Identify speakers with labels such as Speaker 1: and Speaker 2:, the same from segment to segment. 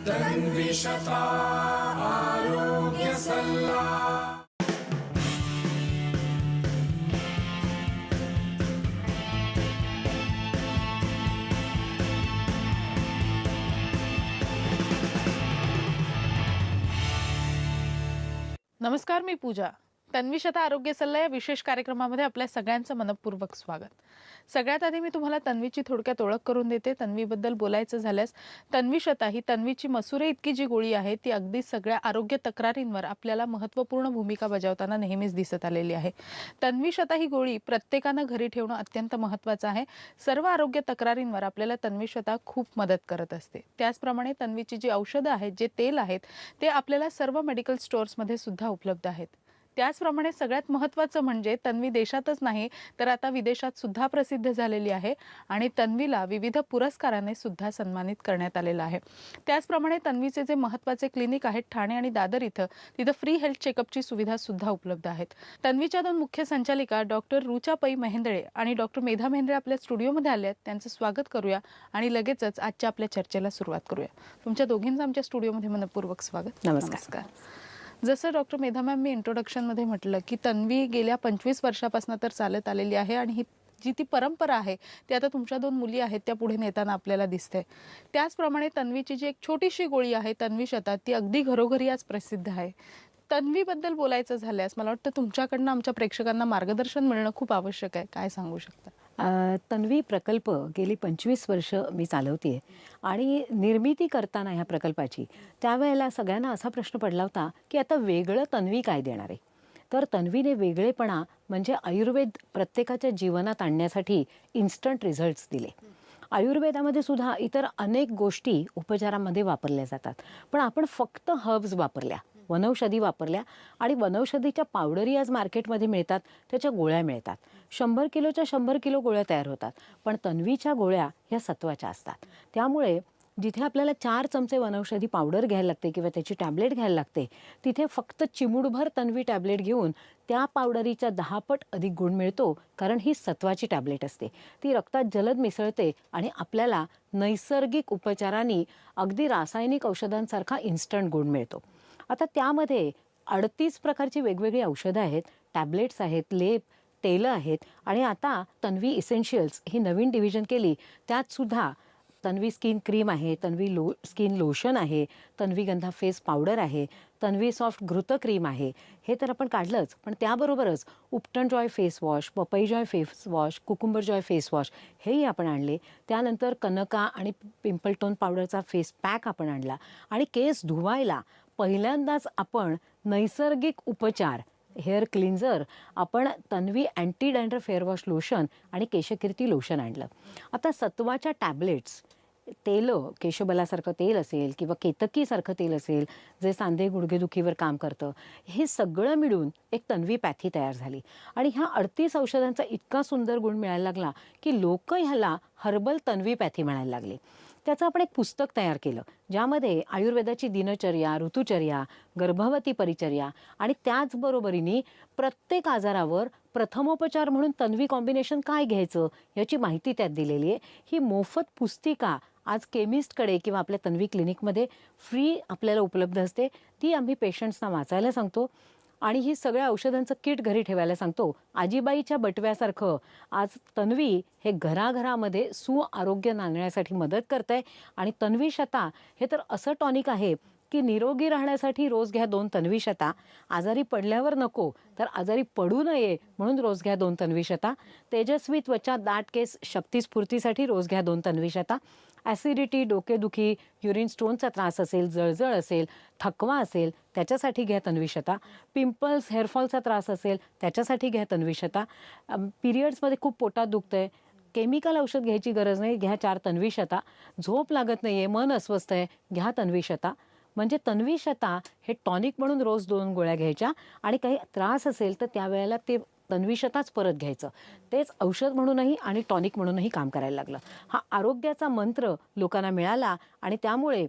Speaker 1: तन्विषता आरोग्य सल्ला.
Speaker 2: नमस्कार, मी पूजा. तन्वीशता आरोग्य सल्ला या विशेष कार्यक्रमामध्ये आपल्या सगळ्यांचं मनपूर्वक स्वागत. सगळ्यात आधी मी तुम्हाला तन्वीची थोडक्यात ओळख करून देते. तन्वीबद्दल बोलायचं झाल्यास तन्वीशता ही तन्वीची मसुरे इतकी जी गोळी आहे ती अगदी सगळ्या आरोग्य तक्रारींवर आपल्याला महत्त्वपूर्ण भूमिका बजावताना नेहमीच दिसत आलेली आहे. तन्वीशता ही गोळी प्रत्येकानं घरी ठेवणं अत्यंत महत्त्वाचं आहे. सर्व आरोग्य तक्रारींवर आपल्याला तन्वीशता खूप मदत करत असते. त्याचप्रमाणे तन्वीची जी औषधं आहेत, जे तेल आहेत, ते आपल्याला सर्व मेडिकल स्टोअर्समध्ये सुद्धा उपलब्ध आहेत. त्याचप्रमाणे सगळ्यात महत्त्वाचं म्हणजे तन्वी देशातच नाही तर आता विदेशात सुद्धा प्रसिद्ध झालेली आहे आणि तन्वीला विविध पुरस्काराने सुद्धा सन्मानित करण्यात आलेलं आहे. त्याचप्रमाणे तन्वीचे जे महत्त्वाचे क्लिनिक आहेत ठाणे आणि दादर तिथं फ्री हेल्थ चेकअपची सुविधा सुद्धा उपलब्ध आहेत. तन्वीच्या 2 मुख्य संचालिका डॉक्टर रुचा पै मेहेंदळे आणि डॉक्टर मेधा मेहेंदळे आपल्या स्टुडिओमध्ये आले आहेत. त्यांचं स्वागत करूया आणि लगेचच आजच्या आपल्या चर्चेला सुरुवात करूया. तुमच्या दोघींचं आमच्या स्टुडिओमध्ये मनपूर्वक स्वागत.
Speaker 3: नमस्कार.
Speaker 2: जसं डॉक्टर मेधा मॅम मी इंट्रोडक्शनमध्ये म्हटलं की तन्वी गेल्या 25 वर्षापासून तर चालत आलेली आहे आणि ही जी ती परंपरा आहे ती आता तुमच्या 2 मुली आहेत त्या पुढे नेताना आपल्याला दिसते. त्याचप्रमाणे तन्वीची जी एक छोटीशी गोळी आहे तन्वीशता ती अगदी घरोघरी आज प्रसिद्ध आहे. तन्वीबद्दल बोलायचं झाल्यास मला वाटतं तुमच्याकडनं आमच्या प्रेक्षकांना मार्गदर्शन मिळणं खूप आवश्यक आहे. काय सांगू शकता?
Speaker 3: तन्वी प्रकल्प गेली 25 वर्ष मी चालवते आणि निर्मिती करताना ह्या प्रकल्पाची त्यावेळेला सगळ्यांना असा प्रश्न पडला होता की आता वेगळं तन्वी काय देणार आहे. तर तन्वीने वेगळेपणा म्हणजे आयुर्वेद प्रत्येकाच्या जीवनात आणण्यासाठी इन्स्टंट रिझल्ट्स दिले. आयुर्वेदामध्ये सुद्धा इतर अनेक गोष्टी उपचारामध्ये वापरल्या जातात, पण आपण फक्त हर्ब्स वापरल्या, वनौषधी वापरल्या आणि वनौषधीच्या पावडरी आज मार्केटमध्ये मिळतात, त्याच्या गोळ्या मिळतात. 100 किलोच्या 100 किलो गोळ्या तयार होतात, पण तन्वीच्या गोळ्या ह्या सत्वाच्या असतात. त्यामुळे जिथे आपल्याला 4 चमचे वनौषधी पावडर घ्यायला लागते किंवा त्याची टॅबलेट घ्यायला लागते, तिथे फक्त चिमूटभर तन्वी टॅबलेट घेऊन त्या पावडरीच्या 10 पट अधिक गुण मिळतो. कारण ही सत्वाची टॅबलेट असते, ती रक्तात जलद मिसळते आणि आपल्याला नैसर्गिक उपचारांनी अगदी रासायनिक औषधांसारखा इन्स्टंट गुण मिळतो. आता त्यामध्ये 38 प्रकारची वेगवेगळी औषधं आहेत, टॅबलेट्स आहेत, लेप, तेलं आहेत आणि आता तन्वी इसेन्शियल्स ही नवीन डिव्हिजन केली. त्यात सुद्धा तन्वी स्किन क्रीम आहे, तन्वी स्किन लोशन आहे, तन्वी गंधा फेस पावडर आहे, तन्वी सॉफ्ट घृत क्रीम आहे. हे तर आपण काढलंच, पण त्याबरोबरच उपटन जॉय फेस वॉश, पपई Joy face wash, cucumber Joy face wash हेही आपण आणले. त्यानंतर कनका आणि पिंपल टोन पावडरचा फेस पॅक आपण आणला आणि केस धुवायला पहिल्यांदाच आपण नैसर्गिक उपचार हेअर क्लिन्झर आपण Tanvi anti dandruff fair wash lotion आणि केशकीर्ती लोशन आणलं. आता सत्वाच्या टॅबलेट्स, तेलं, केशबलासारखं तेल असेल किंवा केतकीसारखं तेल असेल जे सांधे गुडघेदुखीवर काम करतं, हे सगळं मिळून एक तन्वी पॅथी तयार झाली आणि ह्या 38 औषधांचा इतका सुंदर गुण मिळायला लागला की लोक ह्याला हर्बल तन्वी पॅथी म्हणायला लागले. त्याचं आपण एक पुस्तक तयार केलं ज्यामध्ये आयुर्वेदाची दिनचर्या, ऋतुचर्या, गर्भवती परिचर्या आणि त्याचबरोबरीने प्रत्येक आजारावर प्रथमोपचार म्हणून तन्वी कॉम्बिनेशन काय घ्यायचं याची माहिती त्यात दिलेली आहे. ही मोफत पुस्तिका आज केमिस्टकडे किंवा आपल्या तन्वी क्लिनिकमध्ये फ्री आपल्याला उपलब्ध असते. ती आम्ही पेशंट्सना वाचायला सांगतो आणि ही सगळ्या औषधांचं किट घरी ठेवायला सांगतो. आजीबाईच्या बटव्यासारखं आज तन्वी हे घराघरामध्ये सुआरोग्य नांदण्यासाठी मदत करते. आणि तन्वीशता हे तर असं टॉनिक आहे की निरोगी राहण्यासाठी रोज घ्या 2 तन्वीशता, आजारी पडल्यावर नको तर आजारी पडू नये म्हणून रोज घ्या 2 तन्वीशता, तेजस्वी त्वचा, दाट केस, शक्तिस्फूर्तीसाठी रोज घ्या 2 तन्वीशता, ॲसिडिटी, डोकेदुखी, युरिन स्टोनचा त्रास असेल, जळजळ असेल, थकवा असेल त्याच्यासाठी घ्या तन्वीशता, पिंपल्स, हेअरफॉलचा त्रास असेल त्याच्यासाठी घ्या तन्वीशता, पिरियड्समध्ये खूप पोटात दुखतंय, केमिकल औषध घ्यायची गरज नाही, घ्या 4 तन्वीशता, झोप लागत नाही आहे, मन अस्वस्थ आहे, घ्या तन्वीशता. म्हणजे तन्वीशता हे टॉनिक म्हणून रोज 2 गोळ्या घ्यायच्या आणि काही त्रास असेल तर त्यावेळेला ते तन्वीशताच परत घ्यायचं. तेच औषध म्हणूनही आणि टॉनिक म्हणूनही काम करायला लागलं. हा आरोग्याचा मंत्र लोकांना मिळाला आणि त्यामुळे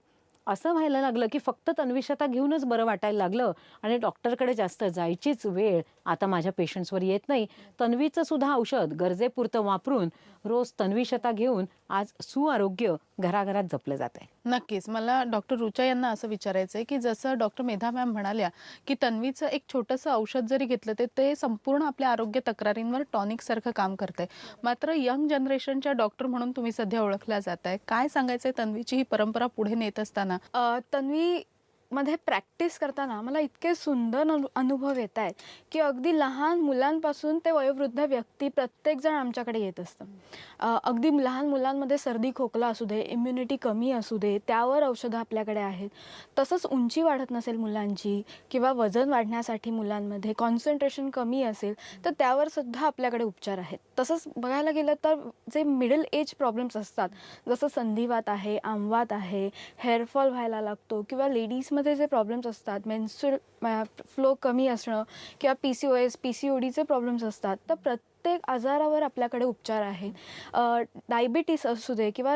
Speaker 3: असं व्हायला लागलं की फक्त तन्वीशता घेऊनच बरं वाटायला लागलं आणि डॉक्टरकडे जास्त जायचीच वेळ आता माझ्या पेशंट्सवर येत नाही. तन्वीचं सुद्धा औषध गरजेपुरतं वापरून रोज तन्वीशता घेऊन आज सुआरोग्य घराघरात जपलं जात आहे.
Speaker 2: नक्कीच. मला डॉक्टर रुचा यांना असं विचारायचं आहे की जसं डॉक्टर मेधा मॅम म्हणाल्या की तन्वीचं एक छोटंसं औषध जरी घेतलं ते संपूर्ण आपल्या आरोग्य तक्रारींवर टॉनिकसारखं काम करतंय. मात्र यंग जनरेशनच्या डॉक्टर म्हणून तुम्ही सध्या ओळखल्या जात आहे. काय सांगायचं आहे तन्वीची ही परंपरा पुढे नेत असताना?
Speaker 4: तन्वी मध्ये प्रॅक्टिस करताना मला इतके सुंदर अनुभव येत आहेत की अगदी लहान मुलांपासून ते वयोवृद्ध व्यक्ती प्रत्येकजण आमच्याकडे येत असतं. अगदी लहान मुलांमध्ये सर्दी खोकला असू दे, इम्युनिटी कमी असू दे, त्यावर औषधं आपल्याकडे आहेत. तसंच उंची वाढत नसेल मुलांची किंवा वजन वाढण्यासाठी मुलांमध्ये कॉन्सन्ट्रेशन कमी असेल तर त्यावर सुद्धा आपल्याकडे उपचार आहेत. तसंच बघायला गेलं तर जे मिडल एज प्रॉब्लेम्स असतात जसं संधिवात आहे, आमवात आहे, हेअरफॉल व्हायला लागतो किंवा लेडीजमध्ये जे प्रॉब्लेम्स असतात मेन्स्ट्रुअल फ्लो कमी असणं किंवा PCOS PCODचे प्रॉब्लेम्स असतात तर प्रत्येक आजारावर आपल्याकडे उपचार आहेत. डायबिटीस असू दे किंवा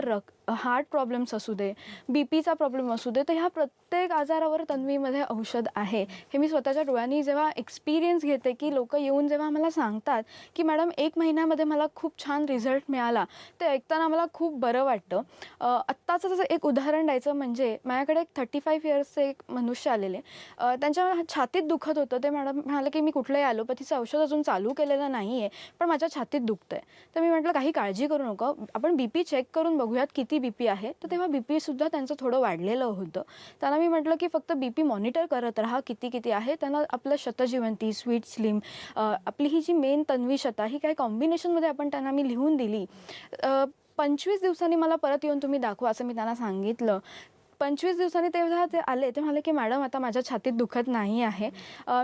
Speaker 4: हार्ट प्रॉब्लेम्स असू दे, BPचा प्रॉब्लेम असू दे, तर ह्या प्रत्येक आजारावर तन्वीमध्ये औषध आहे. हे मी स्वतःच्या डोळ्यांनी जेव्हा एक्सपिरियन्स घेते की लोक येऊन जेव्हा मला सांगतात की मॅडम 1 महिन्यामध्ये मला खूप छान रिझल्ट मिळाला, ते ऐकताना मला खूप बरं वाटतं. आत्ताचं जसं एक उदाहरण द्यायचं म्हणजे माझ्याकडे एक 35 इयर्सचे एक मनुष्य आलेले. त्यांच्या छातीत दुखत होतं. ते मॅडम म्हणाले की मी कुठलंही ॲलोपॅथीचं औषध अजून चालू केलेलं नाही आहे पण माझ्या छातीत दुखतं आहे. तर मी म्हटलं काही काळजी करू नको, आपण BP चेक करून बघूयात किती BP आहे. तर तेव्हा BP सुद्धा त्यांचं थोडं वाढलेलं होतं. त्यांना मी म्हटलं की फक्त BP मॉनिटर करत राहा किती आहे. त्यांना आपलं शतजीवंती, स्वीट स्लिम, आपली ही जी मेन तन्वीशता ही काही कॉम्बिनेशनमध्ये आपण त्यांना मी लिहून दिली. 25 दिवसांनी मला परत येऊन तुम्ही दाखवा असं मी त्यांना सांगितलं. 25 दिवसांनी तेव्हा ते आले. ते म्हणाले की मॅडम आता माझ्या छातीत दुखत नाही आहे.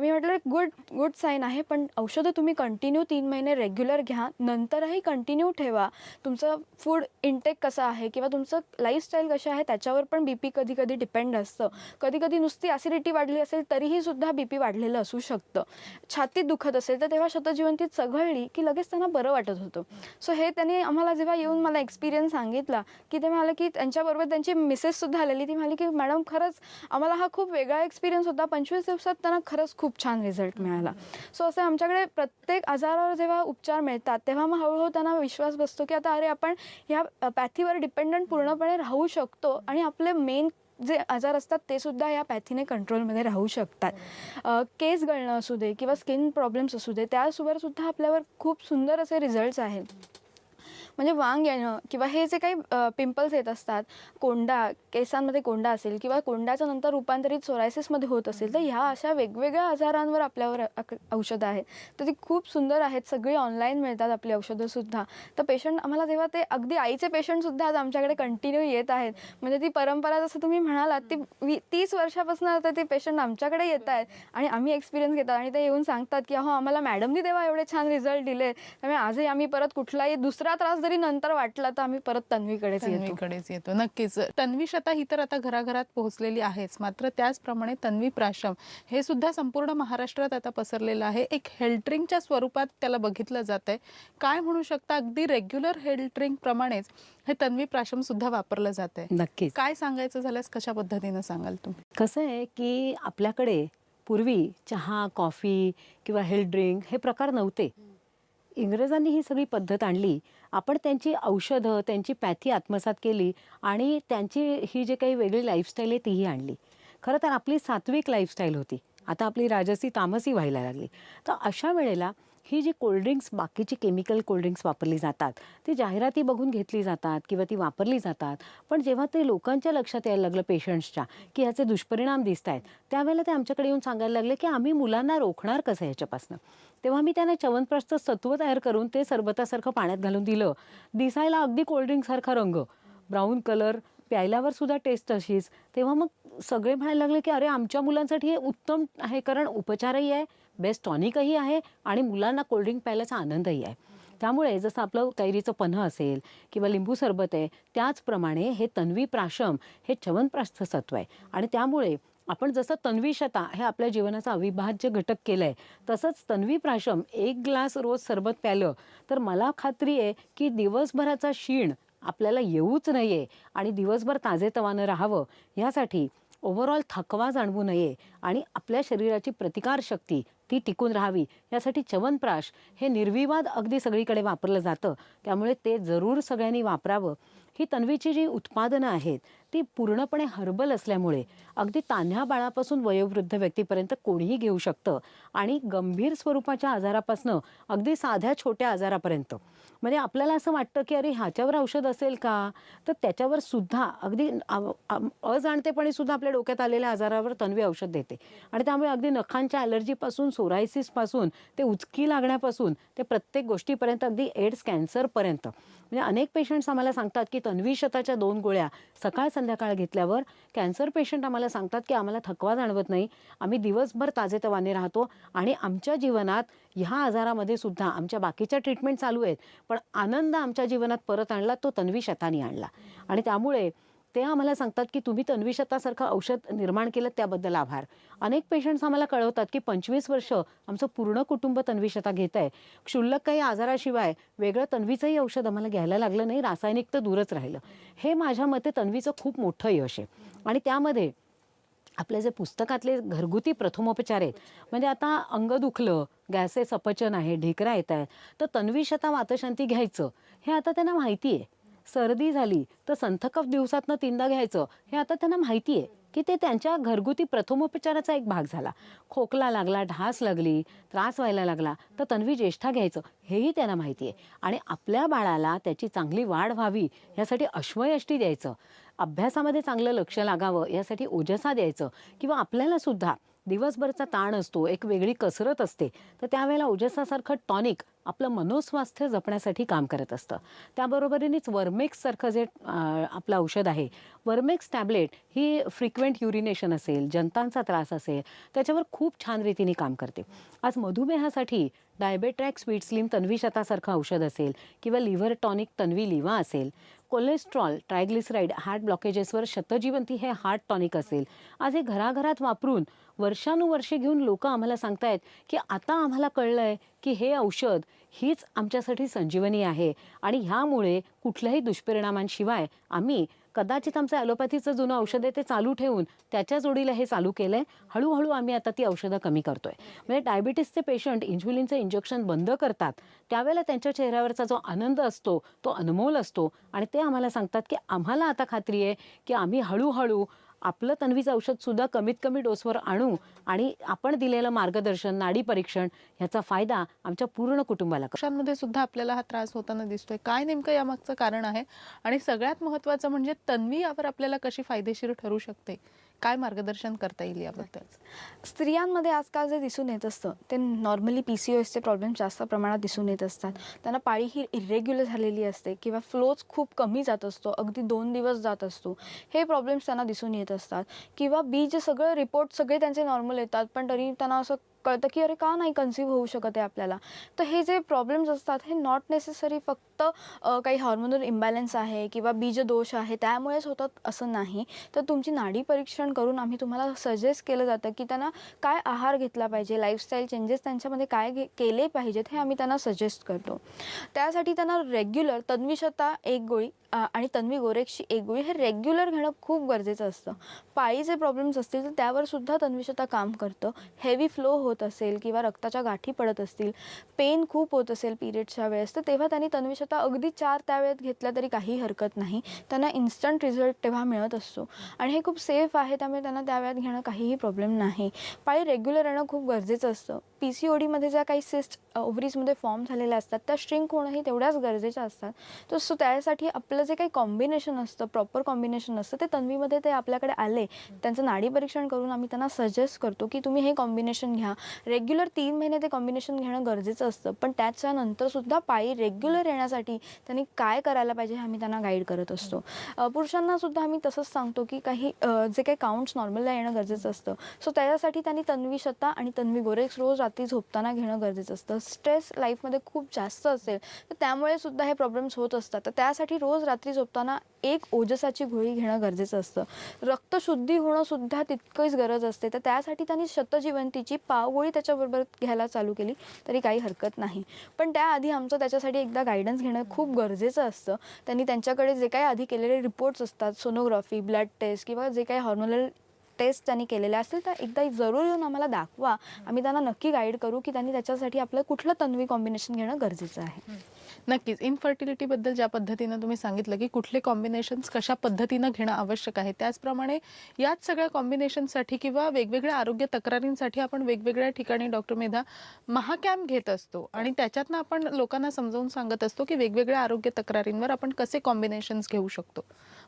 Speaker 4: मी म्हटलं गुड साईन आहे, पण औषधं तुम्ही कंटिन्यू 3 महिने रेग्युलर घ्या, नंतरही कंटिन्यू ठेवा. तुमचं फूड इंटेक कसं आहे किंवा तुमचं लाईफस्टाईल कशी आहे त्याच्यावर पण BP कधी डिपेंड असतं. कधी नुसती ॲसिडिटी वाढली असेल तरीही सुद्धा BP वाढलेलं असू शकतं. छातीत दुखत असेल तर तेव्हा शतजीवंतीत चघळली की लगेच त्यांना बरं वाटत होतं. सो हे त्यांनी आम्हाला जेव्हा येऊन मला एक्सपिरियन्स सांगितला की ते म्हणाले की त्यांच्याबरोबर त्यांची मिसेससुद्धा आलेली. ती म्हणाली की मॅडम खरंच आम्हाला हा खूप वेगळा एक्सपिरियन्स होता. 25 दिवसात त्यांना खरंच खूप छान रिझल्ट मिळाला. सो असं आमच्याकडे प्रत्येक आजारावर जेव्हा उपचार मिळतात तेव्हा मग हळूहळू त्यांना विश्वास बसतो की आता अरे आपण ह्या पॅथीवर डिपेंडंट पूर्णपणे राहू शकतो आणि आपले मेन जे आजार असतात ते सुद्धा या पॅथीने कंट्रोलमध्ये राहू शकतात. केस गळणं असू दे किंवा स्किन प्रॉब्लेम्स असू दे त्यासोबत सुद्धा आपल्यावर खूप सुंदर असे रिझल्ट्स आहेत. म्हणजे वांग येणं किंवा हे जे काही पिंपल्स येत असतात, कोंडा, केसांमध्ये कोंडा असेल किंवा कोंड्याचं नंतर रूपांतरित सोरायसिसमध्ये होत असेल तर ह्या अशा वेगवेगळ्या आजारांवर आपल्यावर औषधं आहेत. तर ती खूप सुंदर आहेत. सगळी ऑनलाईन मिळतात आपली औषधंसुद्धा. तर पेशंट आम्हाला जेव्हा ते अगदी आईचे पेशंटसुद्धा आज आमच्याकडे कंटिन्यू येत आहेत. म्हणजे ती परंपरा जसं तुम्ही म्हणालात ती 30 वर्षापासून आता ते पेशंट आमच्याकडे येत आहेत आणि आम्ही एक्सपिरियन्स घेतात आणि ते येऊन सांगतात की अहो आम्हाला मॅडमनी तेव्हा एवढे छान रिझल्ट दिले, त्यामुळे आजही आम्ही परत कुठलाही दुसरा त्रास जरी नंतर वाटला तर आम्ही परत तन्वीकडेच येतो.
Speaker 2: नक्कीच. तन्वीशता ही तर आता घराघरात पोहोचलेली आहेच, मात्र त्याचप्रमाणे तन्वी प्राशम हे सुद्धा संपूर्ण महाराष्ट्रात आता पसरलेलं आहे. एक हेल्थ ड्रिंकच्या स्वरूपात त्याला बघितलं जात आहे. काय म्हणू शकता, अगदी रेग्युलर हेल्थ ड्रिंक प्रमाणेच हे तन्वी प्राशम सुद्धा वापरलं जात आहे.
Speaker 3: नक्कीच.
Speaker 2: काय सांगायचं झाल्यास कशा पद्धतीनं सांगाल तुम्ही?
Speaker 3: कसं आहे की आपल्याकडे पूर्वी चहा, कॉफी किंवा हेल्थ ड्रिंक हे प्रकार नव्हते. इंग्रजांनी ही सगळी पद्धत आणली. आपण त्यांची औषधं, त्यांची पॅथी आत्मसात केली आणि त्यांची ही जे काही वेगळी लाईफस्टाईल आहे तीही आणली. खरं तर आपली सात्विक लाईफस्टाईल होती, आता आपली राजसी तामसी व्हायला लागली. तर अशा वेळेला ही जी कोल्ड्रिंक्स, बाकीची केमिकल कोल्ड्रिंक्स वापरली जातात ती जाहिराती बघून घेतली जातात किंवा ती वापरली जातात. पण जेव्हा ते लोकांच्या लक्षात यायला लागलं, पेशंट्सच्या, की ह्याचे दुष्परिणाम दिसत आहेत, त्यावेळेला ते आमच्याकडे येऊन सांगायला लागले की आम्ही मुलांना रोखणार कसं ह्याच्यापासून. तेव्हा मी त्यांना च्यवनप्राशचं सत्व तयार करून ते सरबतासारखं पाण्यात घालून दिलं. दिसायला अगदी कोल्ड्रिंकसारखा रंग, ब्राऊन कलर, प्यायल्यावर सुद्धा टेस्ट अशीच. तेव्हा मग सगळे म्हणायला लागले की अरे आमच्या मुलांसाठी हे उत्तम आहे, कारण उपचारही आहे, बेस्ट टॉनिकही आहे आणि मुलांना कोल्ड्रिंक प्यायल्याचा आनंदही आहे. त्यामुळे जसं आपलं कैरीचं पन्ह असेल किंवा लिंबू सरबत आहे, त्याचप्रमाणे हे तन्वी प्राशम हे च्यवनप्राशचं सत्व आहे. आणि त्यामुळे आपण जसं तन्वीशता हे आपल्या जीवनाचा अविभाज्य घटक केलं आहे, तसंच तन्वी प्राशम 1 ग्लास रोज सरबत प्यालं तर मला खात्री आहे की दिवसभराचा शीण आपल्याला येऊच नये आणि दिवसभर ताजेतवानं राहावं ह्यासाठी ओव्हरऑल थकवा जाणवू नये आणि आपल्या शरीराची प्रतिकारशक्ती ती टिकून राहावी यासाठी च्यवनप्राश हे निर्विवाद अगदी सगळीकडे वापरलं जातं. त्यामुळे ते जरूर सगळ्यांनी वापरावं. ही तन्वीची जी उत्पादनं आहेत ती पूर्णपणे हर्बल असल्यामुळे अगदी तान्ह्या बाळापासून वयोवृद्ध व्यक्तीपर्यंत कोणीही घेऊ शकतं आणि गंभीर स्वरूपाच्या आजारापासून अगदी साध्या छोट्या आजारापर्यंत. म्हणजे आपल्याला असं वाटतं की अरे ह्याच्यावर औषध असेल का, तर त्याच्यावर सुद्धा अगदी अजाणतेपणे सुद्धा आपल्या डोक्यात आलेल्या आजारावर तन्वी औषध देते. आणि त्यामुळे अगदी नखांच्या ॲलर्जीपासून सोरायसिसपासून ते उचकी लागण्यापासून ते प्रत्येक गोष्टीपर्यंत अगदी एड्स कॅन्सरपर्यंत म्हणजे अनेक पेशंट्स आम्हाला सांगतात की तन्वीशताच्या 2 गोळ्या सकाळ संध्याकाळ घेतल्यावर कॅन्सर पेशंट आम्हाला सांगतात की आम्हाला थकवा जाणवत नाही, आम्ही दिवसभर ताजेतवाने राहतो आणि आमच्या जीवनात ह्या आजारामध्ये सुद्धा आमच्या बाकीच्या ट्रीटमेंट चालू आहेत पण आनंद आमच्या जीवनात परत आणला तो तन्वीशतानी आणला. आणि त्यामुळे ते आम्हाला सांगतात की तुम्ही तन्वीशतासारखं औषध निर्माण केलं त्याबद्दल आभार. अनेक पेशंट्स आम्हाला कळवतात की 25 वर्ष आमचं पूर्ण कुटुंब तन्वीशता घेत आहे, क्षुल्लक काही आजाराशिवाय वेगळं तन्वीचंही औषध आम्हाला घ्यायला लागलं नाही, रासायनिक तर दूरच राहिलं. हे माझ्या मते तन्वीचं खूप मोठं यश आहे. आणि त्यामध्ये आपले जे पुस्तकातले घरगुती प्रथमोपचार आहेत म्हणजे आता अंग दुखलं, गॅसेस अपचन आहे, ढेकरा येत आहे, तर तन्वीशता वातशांती घ्यायचं हे आता त्यांना माहिती आहे. सर्दी झाली तर संथकफ दिवसातनं 3दा घ्यायचं हे आता त्यांना माहिती आहे की ते त्यांच्या घरगुती प्रथमोपचाराचा एक भाग झाला. खोकला लागला, ढास लागली, त्रास व्हायला लागला तर तन्वी ज्येष्ठा घ्यायचं हेही त्यांना माहिती आहे. आणि आपल्या बाळाला त्याची चांगली वाढ व्हावी यासाठी अश्वयष्टी द्यायचं, अभ्यासामध्ये चांगलं लक्ष लागावं यासाठी ओजसा द्यायचं, किंवा आपल्याला सुद्धा दिवसभरचा ताण असतो, एक वेगळी कसरत असते, तर त्यावेळेला ओजसासारखं टॉनिक आपलं मनोस्वास्थ्य जपण्यासाठी काम करत असतं. त्याबरोबरीनेच वर्मेक्ससारखं जे आपलं औषध आहे, वर्मेक्स टॅबलेट ही फ्रिक्वेंट युरिनेशन असेल, जंतांचा त्रास असेल त्याच्यावर खूप छान रीतीने काम करते. आज मधुमेहासाठी डायबेट्रॅक स्वीट स्लिम तन्वीशतासारखं औषध असेल किंवा लिव्हर टॉनिक तन्वी लिवा असेल, कोलेस्ट्रॉल, ट्रायग्लिसराईड, हार्ट ब्लॉकेजेसवर शतजीवंती हे हार्ट टॉनिक असेल, आज हे घराघरात वापरून वर्षानुवर्षे घेऊन लोक आम्हाला सांगतायत की आता आम्हाला कळलंय की हे औषध हीच आमच्यासाठी संजीवनी आहे आणि ह्यामुळे कुठल्याही दुष्परिणामांशिवाय आम्ही कदाचित आमचं ॲलोपॅथीचं जुनं औषध आहे ते चालू ठेवून त्याच्या जोडीला हे चालू केलंय. हळूहळू आम्ही आता ती औषधं कमी करतोय. म्हणजे डायबिटीसचे पेशंट इन्शुलिनचं इंजेक्शन बंद करतात त्यावेळेला त्यांच्या चेहऱ्यावरचा जो आनंद असतो तो अनमोल असतो आणि ते आम्हाला सांगतात की आम्हाला आता खात्री आहे की आम्ही हळूहळू आपलं तन्वीचं औषध सुद्धा कमीत कमी डोसवर आणू आणि आपण दिलेलं मार्गदर्शन, नाडी परीक्षण ह्याचा फायदा आमच्या पूर्ण कुटुंबाला
Speaker 2: पक्षांमध्ये सुद्धा आपल्याला हा त्रास होताना दिसतोय. काय नेमकं यामागचं कारण आहे आणि सगळ्यात महत्त्वाचं म्हणजे तन्वी यावर आपल्याला कशी फायदेशीर ठरू शकते, काय मार्गदर्शन करता येईल याबद्दल?
Speaker 4: स्त्रियांमध्ये आजकाल जे दिसून येत असतं ते नॉर्मली PCOSचे प्रॉब्लेम जास्त प्रमाणात दिसून येत असतात. त्यांना पाळी ही इरेग्युलर झालेली असते किंवा फ्लोच खूप कमी जात असतो, अगदी 2 दिवस जात असतो. हे प्रॉब्लेम्स त्यांना दिसून येत असतात. किंवा जे सगळं रिपोर्ट सगळे त्यांचे नॉर्मल येतात पण तरी त्यांना असं कळतं की अरे का नाही कन्सीव्ह होऊ शकत आहे आपल्याला. तर हे जे प्रॉब्लेम्स असतात हे नॉट नेसेसरी फक्त काही हॉर्मोनल इम्बॅलन्स आहे किंवा बीजदोष आहे त्यामुळेच होतात असं नाही. तर तुमची नाडी परीक्षण करून आम्ही तुम्हाला सजेस्ट केलं जातं की त्यांना काय आहार घेतला पाहिजे, लाईफस्टाईल चेंजेस त्यांच्यामध्ये काय केले पाहिजेत हे आम्ही त्यांना सजेस्ट करतो. त्यासाठी त्यांना रेग्युलर तन्वीशता 1 गोळी आणि तन्वी गोरेक्सची 1 गोळी हे रेग्युलर घेणं खूप गरजेचं असतं. पाळीचे प्रॉब्लेम्स असतील तर त्यावर सुद्धा तन्वीशता काम करतं. हेवी फ्लो होत असेल किंवा रक्ताच्या गाठी पडत असतील, पेन खूप होत असेल पिरियड्सच्या वेळेस तर तेव्हा त्यांनी तन्वीशता अगदी 4 त्या वेळेत घेतल्या तरी काही हरकत नाही. त्यांना इन्स्टंट रिझल्ट तेव्हा मिळत असतो आणि हे खूप सेफ आहे त्यामुळे त्यांना त्या वेळेत घेणं काहीही प्रॉब्लेम नाही. पाळी रेग्युलर येणं खूप गरजेचं असतं. PCODमध्ये ज्या काही सिस्ट ओव्हरीजमध्ये फॉर्म झालेल्या असतात त्या श्रिंक होणंही तेवढ्याच गरजेच्या असतात. तर सो त्यासाठी आपलं जे काही कॉम्बिनेशन असतं, प्रॉपर कॉम्बिनेशन असतं ते तन्वीमध्ये ते आपल्याकडे आले, त्यांचं नाडी परीक्षण करून आम्ही त्यांना सजेस्ट करतो की तुम्ही हे कॉम्बिनेशन घ्या. रेग्युलर 3 महिने ते कॉम्बिनेशन घेणं गरजेचं असतं पण त्याच्यानंतरसुद्धा पाळी रेग्युलर येण्यासाठी त्यांनी काय करायला पाहिजे हे आम्ही त्यांना गाईड करत असतो. पुरुषांनासुद्धा आम्ही तसंच सांगतो की काही जे काही काउंट्स नॉर्मलला येणं गरजेचं असतं. सो त्याच्यासाठी त्यांनी तन्वीशता आणि तन्वी गोरेक्स रोज रात्री झोपताना घेणं गरजेचं असतं. स्ट्रेस लाईफमध्ये खूप जास्त असेल तर त्यामुळे सुद्धा हे प्रॉब्लेम्स होत असतात. तर त्यासाठी रोज रात्री झोपताना 1 ओजसाची गोळी घेणं गरजेचं असतं. रक्तशुद्धी होणं सुद्धा तितकंच गरज असते तर त्यासाठी त्यांनी शतजीवंतीची पाव गोळी त्याच्याबरोबर घ्यायला चालू केली तरी काही हरकत नाही. पण त्याआधी आमचं त्याच्यासाठी एकदा गायडन्स घेणं खूप गरजेचं असतं. त्यांनी त्यांच्याकडे जे काही आधी केलेले रिपोर्ट्स असतात, सोनोग्राफी, ब्लड टेस्ट किंवा जे काही हॉर्मोनल टेस्ट त्यांनी केलेले असतील तर एकदा जरूर येऊन आम्हाला दाखवा. आम्ही त्यांना नक्की गाईड करू की त्यांनी त्याच्यासाठी आपलं कुठलं तन्वी कॉम्बिनेशन घेणं गरजेचं आहे.
Speaker 2: नक्कीच. इनफर्टिलिटीबद्दल ज्या पद्धतीनं तुम्ही सांगितलं की कुठले कॉम्बिनेशन्स कशा पद्धतीनं घेणं आवश्यक आहे, त्याचप्रमाणे याच सगळ्या कॉम्बिनेशनसाठी किंवा वेगवेगळ्या आरोग्य तक्रारींसाठी आपण वेगवेगळ्या ठिकाणी डॉक्टर मेधा महाकॅम्प घेत असतो आणि त्याच्यातनं आपण लोकांना समजावून सांगत असतो की वेगवेगळ्या आरोग्य तक्रारींवर आपण कसे कॉम्बिनेशन्स घेऊ शकतो.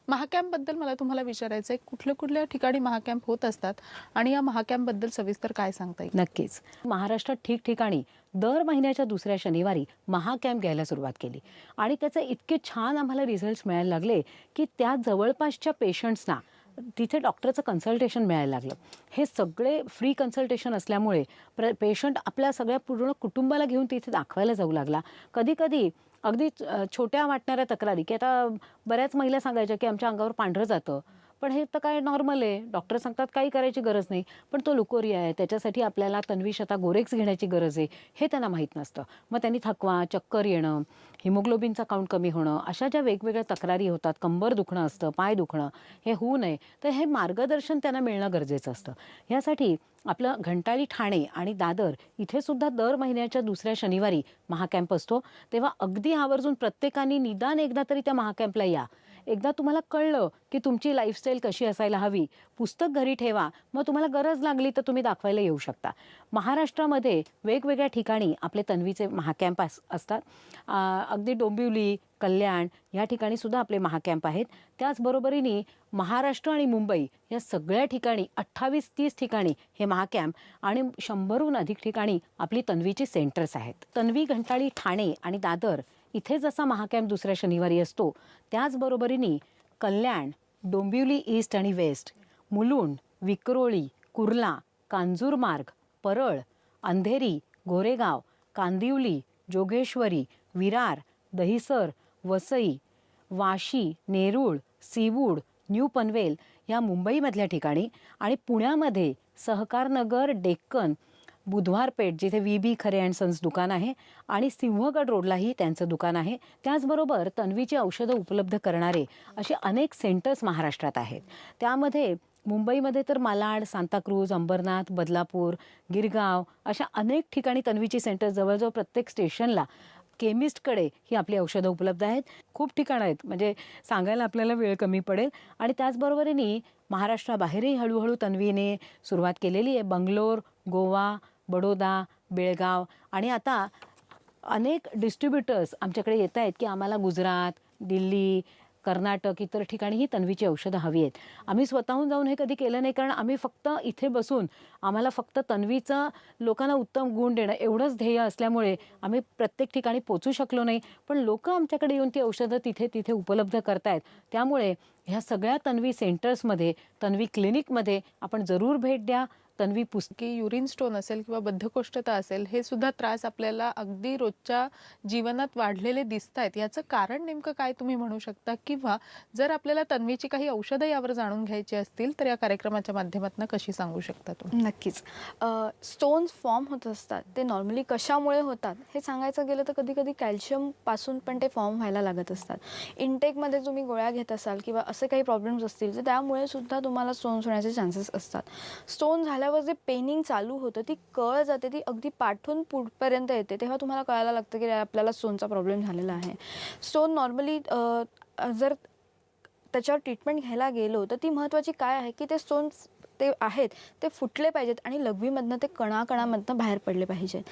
Speaker 2: महाकॅम्पबद्दल मला तुम्हाला विचारायचं आहे, कुठल्या ठिकाणी महाकॅम्प होत असतात आणि या महाकॅम्पबद्दल सविस्तर काय सांगता येईल?
Speaker 3: नक्कीच. महाराष्ट्रात ठिकठिकाणी दर महिन्याच्या दुसऱ्या शनिवारी महाकॅम्प घ्यायला सुरुवात केली आणि त्याचे इतके छान आम्हाला रिझल्ट्स मिळायला लागले की त्या जवळपासच्या पेशंट्सना तिथे डॉक्टरचं कन्सल्टेशन मिळायला लागलं. हे सगळे फ्री कन्सल्टेशन असल्यामुळे पेशंट आपल्या सगळ्या पूर्ण कुटुंबाला घेऊन तिथे दाखवायला जाऊ लागला. कधीकधी अगदी छोट्या वाटणाऱ्या तक्रारी, की आता बऱ्याच महिला सांगायच्या की आमच्या अंगावर पांढरं जातं, पण हे तर काय नॉर्मल आहे, डॉक्टर सांगतात काही करायची गरज नाही, पण तो लुकोरिया आहे, त्याच्यासाठी आपल्याला तन्वीशता गोरेक्स घेण्याची गरज आहे, हे त्यांना माहीत नसतं. मग त्यांनी थकवा, चक्कर येणं, हिमोग्लोबिनचा काउंट कमी होणं, अशा ज्या वेगवेगळ्या तक्रारी होतात, कंबर दुखणं असतं, पाय दुखणं, हे होऊ नये तर हे मार्गदर्शन त्यांना मिळणं गरजेचं असतं. यासाठी आपलं घंटाळी, ठाणे आणि दादर इथे सुद्धा दर महिन्याच्या दुसऱ्या शनिवारी महाकॅम्प असतो. तेव्हा अगदी आवर्जून प्रत्येकाने निदान एकदा तरी त्या महाकॅम्पला या. एकदा तुम्हाला कळलं की तुमची लाईफस्टाईल कशी असायला हवी, पुस्तक घरी ठेवा, मग तुम्हाला गरज लागली तर तुम्ही दाखवायला येऊ शकता. महाराष्ट्रामध्ये वेगवेगळ्या ठिकाणी आपले तन्वीचे महाकॅम्प असतात. अगदी डोंबिवली, कल्याण या ठिकाणी सुद्धा आपले महाकॅम्प आहेत. त्याचबरोबरीने महाराष्ट्र आणि मुंबई या सगळ्या ठिकाणी 28-30 ठिकाणी हे महाकॅम्प आणि 100हून अधिक ठिकाणी आपली तन्वीची सेंटर्स आहेत. तन्वी, घंटाळी, ठाणे आणि दादर इथे जसा महाकॅम्प दुसऱ्या शनिवारी असतो, त्याचबरोबरीने कल्याण, डोंबिवली ईस्ट आणि वेस्ट, मुलुंड, विक्रोळी, कुर्ला, कांजूरमार्ग, परळ, अंधेरी, गोरेगाव, कांदिवली, जोगेश्वरी, विरार, दहिसर, वसई, वाशी, नेरूळ, सीवूड, न्यू पनवेल या मुंबईमधल्या ठिकाणी आणि पुण्यामध्ये सहकारनगर, डेक्कन, बुधवार पेठ जिथे VB खरे अँड सन्स दुकान आहे आणि सिंहगड रोडलाही त्यांचं दुकान आहे. त्याचबरोबर तन्वीची औषधं उपलब्ध करणारे असे अनेक सेंटर्स महाराष्ट्रात आहेत. त्यामध्ये मुंबईमध्ये तर मालाड, सांताक्रूज, अंबरनाथ, बदलापूर, गिरगाव अशा अनेक ठिकाणी तन्वीची सेंटर्स जवळजवळ प्रत्येक स्टेशनला केमिस्टकडे ही आपली औषधं उपलब्ध आहेत. खूप ठिकाणं आहेत, म्हणजे सांगायला आपल्याला वेळ कमी पडेल. आणि त्याचबरोबरीने महाराष्ट्राबाहेरही हळूहळू तन्वीने सुरुवात केलेली आहे. बंगलोर, गोवा, बडोदा, बेळगाव आणि आता अनेक डिस्ट्रीब्युटर्स आमच्याकडे येत आहेत की आम्हाला गुजरात, दिल्ली, कर्नाटक इतर ठिकाणीही तन्वीची औषधं हवी आहेत. आम्ही स्वतःहून जाऊन हे कधी केलं नाही, कारण आम्ही फक्त इथे बसून आम्हाला फक्त तन्वीचं लोकांना उत्तम गुण देणं एवढंच ध्येय असल्यामुळे आम्ही प्रत्येक ठिकाणी पोचू शकलो नाही. पण लोक आमच्याकडे येऊन ती औषधं तिथे उपलब्ध करतायत. त्यामुळे ह्या सगळ्या तन्वी सेंटर्समध्ये, तन्वी क्लिनिकमध्ये आपण जरूर भेट द्या. तन्वी
Speaker 2: की युरिन स्टोन असेल किंवा बद्धकोष्ठता असेल, हे सुद्धा त्रास आपल्याला अगदी रोजच्या जीवनात वाढलेले दिसत आहेत. याचं कारण नेमकं काय तुम्ही म्हणू शकता? किंवा जर आपल्याला तन्वीची काही औषधं यावर जाणून घ्यायची असतील तर या कार्यक्रमाच्या माध्यमातून कशी सांगू शकता तुम्ही?
Speaker 4: नक्कीच. स्टोन्स फॉर्म होत असतात, ते नॉर्मली कशामुळे होतात हे सांगायचं गेलं तर कधी कधी कॅल्शियमपासून पण ते फॉर्म व्हायला लागत असतात. इनटेकमध्ये तुम्ही गोळ्या घेत असाल किंवा असे काही प्रॉब्लेम्स असतील तर त्यामुळे सुद्धा तुम्हाला स्टोन्स होण्याचे चान्सेस असतात. स्टोन झाल्यावर जे पेनिंग चालू होतं, ती कळ जाते, ती अगदी पाठून पुढपर्यंत येते, तेव्हा तुम्हाला कळायला लागतं की आपल्याला स्टोनचा प्रॉब्लेम झालेला आहे. स्टोन नॉर्मली जर त्याच्यावर ट्रीटमेंट घ्यायला गेलो तर ती महत्त्वाची काय आहे की ते स्टोन्स ते आहेत ते फुटले पाहिजेत आणि लघवीमधनं ते कणाकणामधनं बाहेर पडले पाहिजेत.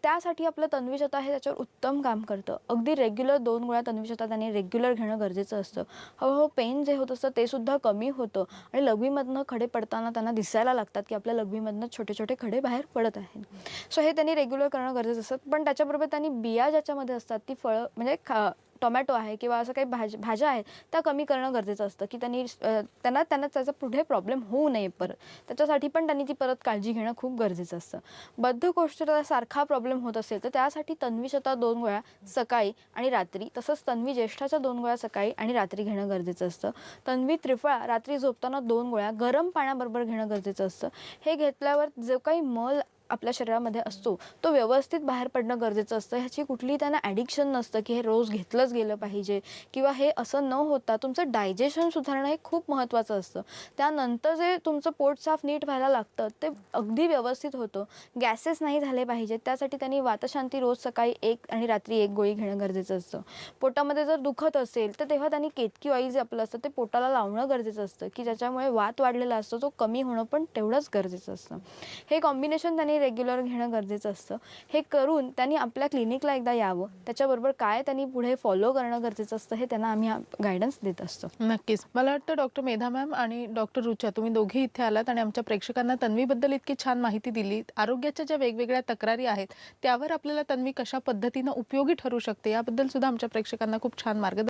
Speaker 4: त्यासाठी आपलं तन्वीशता हे त्याच्यावर उत्तम काम करतं. अगदी रेग्युलर 2 गोळ्या तन्वीशता त्यांनी रेग्युलर घेणं गरजेचं असतं. हळूहळू पेन जे होत असतं ते सुद्धा कमी होतं आणि लघवीमधनं खडे पडताना त्यांना दिसायला लागतात की आपल्या लघवीमधनं छोटे छोटे खडे बाहेर पडत आहेत. सो हे त्यांनी रेग्युलर करणं गरजेचं असतं. पण त्याच्याबरोबर त्यांनी बिया ज्याच्यामध्ये असतात ती फळं म्हणजे टोमॅटो आहे किंवा असं काही भाज्या आहेत त्या कमी करणं गरजेचं असतं की त्यांना त्याचा पुढे प्रॉब्लेम होऊ नये परत. त्याच्यासाठी पण त्यांनी ती परत काळजी घेणं खूप गरजेचं असतं. बद्धकोष्ठतासारखा प्रॉब्लेम होत असेल तर त्यासाठी तन्वीशता 2 गोळ्या सकाळी आणि रात्री, तसंच तन्वी ज्येष्ठाच्या 2 गोळ्या सकाळी आणि रात्री घेणं गरजेचं असतं. तन्वी त्रिफळा रात्री झोपताना 2 गोळ्या गरम पाण्याबरोबर घेणं गरजेचं असतं. हे घेतल्यावर जो काही मल आपल्या शरीरामध्ये असतो तो व्यवस्थित बाहेर पडणं गरजेचं असतं. ह्याची कुठली त्यांना ॲडिक्शन नसतं की हे रोज घेतलंच गेलं पाहिजे किंवा हे असं न होता तुमचं डायजेशन सुधारणं हे खूप महत्त्वाचं असतं. त्यानंतर जे तुमचं पोट साफ नीट व्हायला लागतं ते अगदी व्यवस्थित होतं. गॅसेस नाही झाले पाहिजेत त्यासाठी त्यांनी वातशांती रोज सकाळी 1 आणि रात्री 1 गोळी घेणं गरजेचं असतं. पोटामध्ये जर दुखत असेल तर तेव्हा त्यांनी केतकी ऑइल जे आपलं असतं ते पोटाला लावणं गरजेचं असतं की ज्याच्यामुळे वात वाढलेला असतो तो कमी होणं पण तेवढंच गरजेचं असतं. हे कॉम्बिनेशन त्यांनी रेग्युलर घेणं गरजेचं असतं. हे करून त्यांनी आपल्या क्लिनिकला एकदा यावं. त्याच्याबरोबर काय त्यांनी पुढे फॉलो करणं गरजेचं असतं हे त्यांना आम्ही गायडन्स देत असतो.
Speaker 2: नक्कीच. मला वाटतं डॉक्टर मेधा मॅम आणि डॉक्टर रुचा तुम्ही दोघे इथे आलात आणि आमच्या प्रेक्षकांना तन्वीबद्दल इतकी छान माहिती दिली. आरोग्याच्या ज्या वेगवेगळ्या तक्रारी आहेत त्यावर आपल्याला तन्वी कशा पद्धतीनं उपयोगी ठरू शकते याबद्दल सुद्धा आमच्या प्रेक्षकांना खूप छान मार्गदर्शन